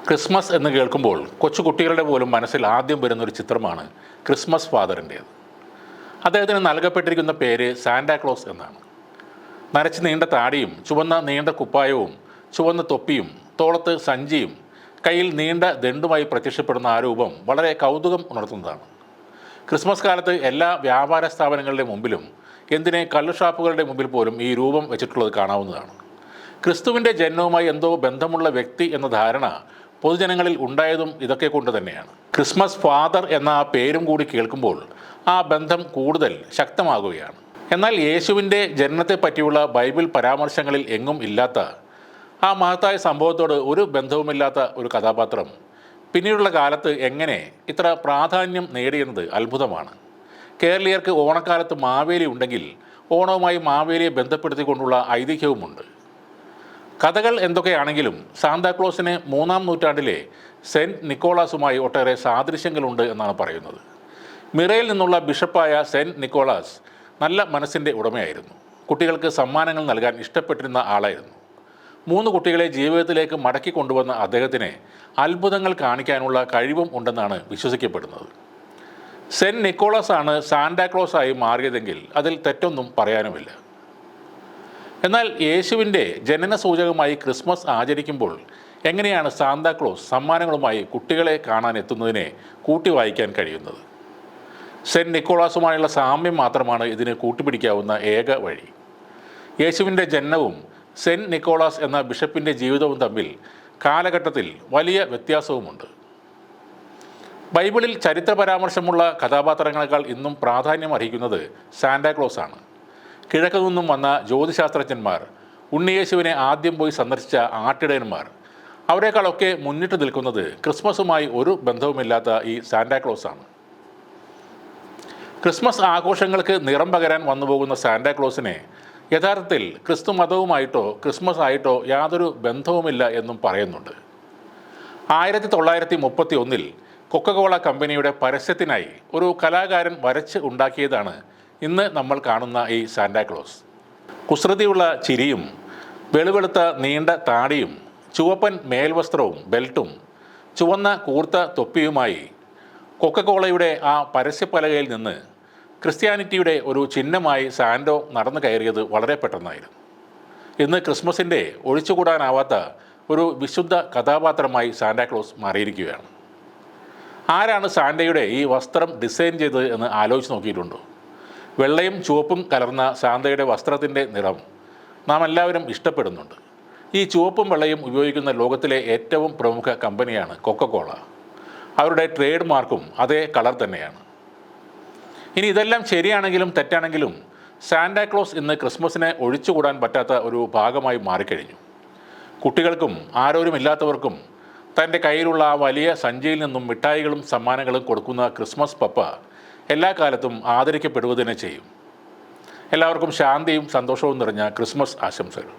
Christmas എന്ന് കേൾക്കുമ്പോൾ കൊച്ചുകുട്ടികളുടെ പോലും മനസ്സിൽ ആദ്യം വരുന്നൊരു ചിത്രമാണ് ക്രിസ്മസ് ഫാദറിൻ്റേത്. അദ്ദേഹത്തിന് നൽകപ്പെട്ടിരിക്കുന്ന പേര് സാന്റാക്ലോസ് എന്നാണ്. നരച്ച് നീണ്ട താടിയും ചുവന്ന നീണ്ട കുപ്പായവും ചുവന്ന തൊപ്പിയും തോളത്ത് സഞ്ചിയും കയ്യിൽ നീണ്ട ദണ്ടുമായി പ്രത്യക്ഷപ്പെടുന്ന ആ രൂപം വളരെ കൗതുകം ഉണർത്തുന്നതാണ്. ക്രിസ്മസ് കാലത്ത് എല്ലാ വ്യാപാര സ്ഥാപനങ്ങളുടെ മുമ്പിലും, എന്തിനെ കള്ളുഷാപ്പുകളുടെ മുമ്പിൽ പോലും ഈ രൂപം വെച്ചിട്ടുള്ളത് കാണാവുന്നതാണ്. ക്രിസ്തുവിൻ്റെ ജന്മവുമായി എന്തോ ബന്ധമുള്ള വ്യക്തി എന്ന ധാരണ പൊതുജനങ്ങളിൽ ഉണ്ടായതും ഇതൊക്കെ കൊണ്ട് തന്നെയാണ്. ക്രിസ്മസ് ഫാദർ എന്ന ആ പേരും കൂടി കേൾക്കുമ്പോൾ ആ ബന്ധം കൂടുതൽ ശക്തമാകുകയാണ്. എന്നാൽ യേശുവിൻ്റെ ജനനത്തെ പറ്റിയുള്ള ബൈബിൾ പരാമർശങ്ങളിൽ എങ്ങും ഇല്ലാത്ത ആ മഹത്തായ സംഭവത്തോട് ഒരു ബന്ധവുമില്ലാത്ത ഒരു കഥാപാത്രം പിന്നീടുള്ള കാലത്ത് എങ്ങനെ ഇത്ര പ്രാധാന്യം നേടിയെന്നത് അത്ഭുതമാണ്. കേരളീയർക്ക് ഓണക്കാലത്ത് മാവേലി ഉണ്ടെങ്കിൽ ഓണവുമായി മാവേലിയെ ബന്ധപ്പെടുത്തിക്കൊണ്ടുള്ള ഐതിഹ്യവുമുണ്ട്. കഥകൾ എന്തൊക്കെയാണെങ്കിലും സാന്താക്ലോസിന് 3-ാം നൂറ്റാണ്ടിലെ സെൻറ്റ് നിക്കോളാസുമായി ഒട്ടേറെ സാദൃശ്യങ്ങളുണ്ട് എന്നാണ് പറയുന്നത്. മിറയിൽ നിന്നുള്ള ബിഷപ്പായ സെൻറ്റ് നിക്കോളാസ് നല്ല മനസ്സിൻ്റെ ഉടമയായിരുന്നു. കുട്ടികൾക്ക് സമ്മാനങ്ങൾ നൽകാൻ ഇഷ്ടപ്പെട്ടിരുന്ന ആളായിരുന്നു. 3 കുട്ടികളെ ജീവിതത്തിലേക്ക് മടക്കി കൊണ്ടുവന്ന അദ്ദേഹത്തിന് അത്ഭുതങ്ങൾ കാണിക്കാനുള്ള കഴിവും ഉണ്ടെന്നാണ് വിശ്വസിക്കപ്പെടുന്നത്. സെൻറ്റ് നിക്കോളാസ് ആണ് സാന്റാക്ലോസായി മാറിയതെങ്കിൽ അതിൽ തെറ്റൊന്നും പറയാനുമില്ല. എന്നാൽ യേശുവിൻ്റെ ജനന സൂചകമായി ക്രിസ്മസ് ആചരിക്കുമ്പോൾ എങ്ങനെയാണ് സാന്താക്ലോസ് സമ്മാനങ്ങളുമായി കുട്ടികളെ കാണാൻ എത്തുന്നതിനെ കൂട്ടി വായിക്കാൻ കഴിയുന്നത്? സെൻറ്റ് നിക്കോളാസുമായുള്ള സാമ്യം മാത്രമാണ് ഇതിന് കൂട്ടിപ്പിടിക്കാവുന്ന ഏക വഴി. യേശുവിൻ്റെ ജനനവും സെൻറ്റ് നിക്കോളാസ് എന്ന ബിഷപ്പിൻ്റെ ജീവിതവും തമ്മിൽ കാലഘട്ടത്തിൽ വലിയ വ്യത്യാസവുമുണ്ട്. ബൈബിളിൽ ചരിത്ര പരാമർശമുള്ള കഥാപാത്രങ്ങളെക്കാൾ ഇന്നും പ്രാധാന്യം അർഹിക്കുന്നത് സാന്റാക്ലോസ് ആണ്. കിഴക്ക് നിന്നും വന്ന ജ്യോതിശാസ്ത്രജ്ഞന്മാർ, ഉണ്ണിയേശുവിനെ ആദ്യം പോയി സന്ദർശിച്ച ആട്ടിടയന്മാർ, അവരെക്കാളൊക്കെ മുന്നിട്ട് നിൽക്കുന്നത് ക്രിസ്മസുമായി ഒരു ബന്ധവുമില്ലാത്ത ഈ സാന്റാക്ലോസ് ആണ്. ക്രിസ്മസ് ആഘോഷങ്ങൾക്ക് നിറം പകരാൻ വന്നുപോകുന്ന സാന്റാക്ലോസിനെ യഥാർത്ഥത്തിൽ ക്രിസ്തു മതവുമായിട്ടോ ക്രിസ്മസ് ആയിട്ടോ യാതൊരു ബന്ധവുമില്ല എന്നും പറയുന്നുണ്ട്. 1931 കൊക്കകോള കമ്പനിയുടെ പരസ്യത്തിനായി ഒരു കലാകാരൻ വരച്ച് ഉണ്ടാക്കിയതാണ് ഇന്ന് നമ്മൾ കാണുന്ന ഈ സാന്റാക്ലോസ്. കുസൃതിയുള്ള ചിരിയും വെളുവെളുത്ത നീണ്ട താടിയും ചുവപ്പൻ മേൽവസ്ത്രവും ബെൽറ്റും ചുവന്ന കൂർത്ത തൊപ്പിയുമായി കൊക്കകോളയുടെ ആ പരസ്യപ്പലകയിൽ നിന്ന് ക്രിസ്ത്യാനിറ്റിയുടെ ഒരു ചിഹ്നമായി സാന്റോ നടന്നു കയറിയത് വളരെ പെട്ടെന്നായിരുന്നു. ഇന്ന് ക്രിസ്മസിൻ്റെ ഒഴിച്ചുകൂടാനാവാത്ത ഒരു വിശുദ്ധ കഥാപാത്രമായി സാന്റാക്ലോസ് മാറിയിരിക്കുകയാണ്. ആരാണ് സാന്റയുടെ ഈ വസ്ത്രം ഡിസൈൻ ചെയ്തത് എന്ന് ആലോചിച്ച് നോക്കിയിട്ടുണ്ടോ? വെള്ളയും ചുവപ്പും കലർന്ന സാന്തയുടെ വസ്ത്രത്തിൻ്റെ നിറം നാം എല്ലാവരും ഇഷ്ടപ്പെടുന്നുണ്ട്. ഈ ചുവപ്പും വെള്ളയും ഉപയോഗിക്കുന്ന ലോകത്തിലെ ഏറ്റവും പ്രമുഖ കമ്പനിയാണ് കൊക്കകോള. അവരുടെ ട്രേഡ് മാർക്കും അതേ കളർ തന്നെയാണ്. ഇനി ഇതെല്ലാം ശരിയാണെങ്കിലും തെറ്റാണെങ്കിലും സാന്റാക്ലോസ് ഇന്ന് ക്രിസ്മസിനെ ഒഴിച്ചുകൂടാൻ പറ്റാത്ത ഒരു ഭാഗമായി മാറിക്കഴിഞ്ഞു. കുട്ടികൾക്കും ആരോരുമില്ലാത്തവർക്കും തൻ്റെ കയ്യിലുള്ള ആ വലിയ സഞ്ചിയിൽ നിന്നും മിഠായികളും സമ്മാനങ്ങളും കൊടുക്കുന്ന ക്രിസ്മസ് പപ്പ എല്ലാ കാലത്തും ആദരിക്കപ്പെടുക തന്നെ ചെയ്യും. എല്ലാവർക്കും ശാന്തിയും സന്തോഷവും നിറഞ്ഞ ക്രിസ്മസ് ആശംസകൾ.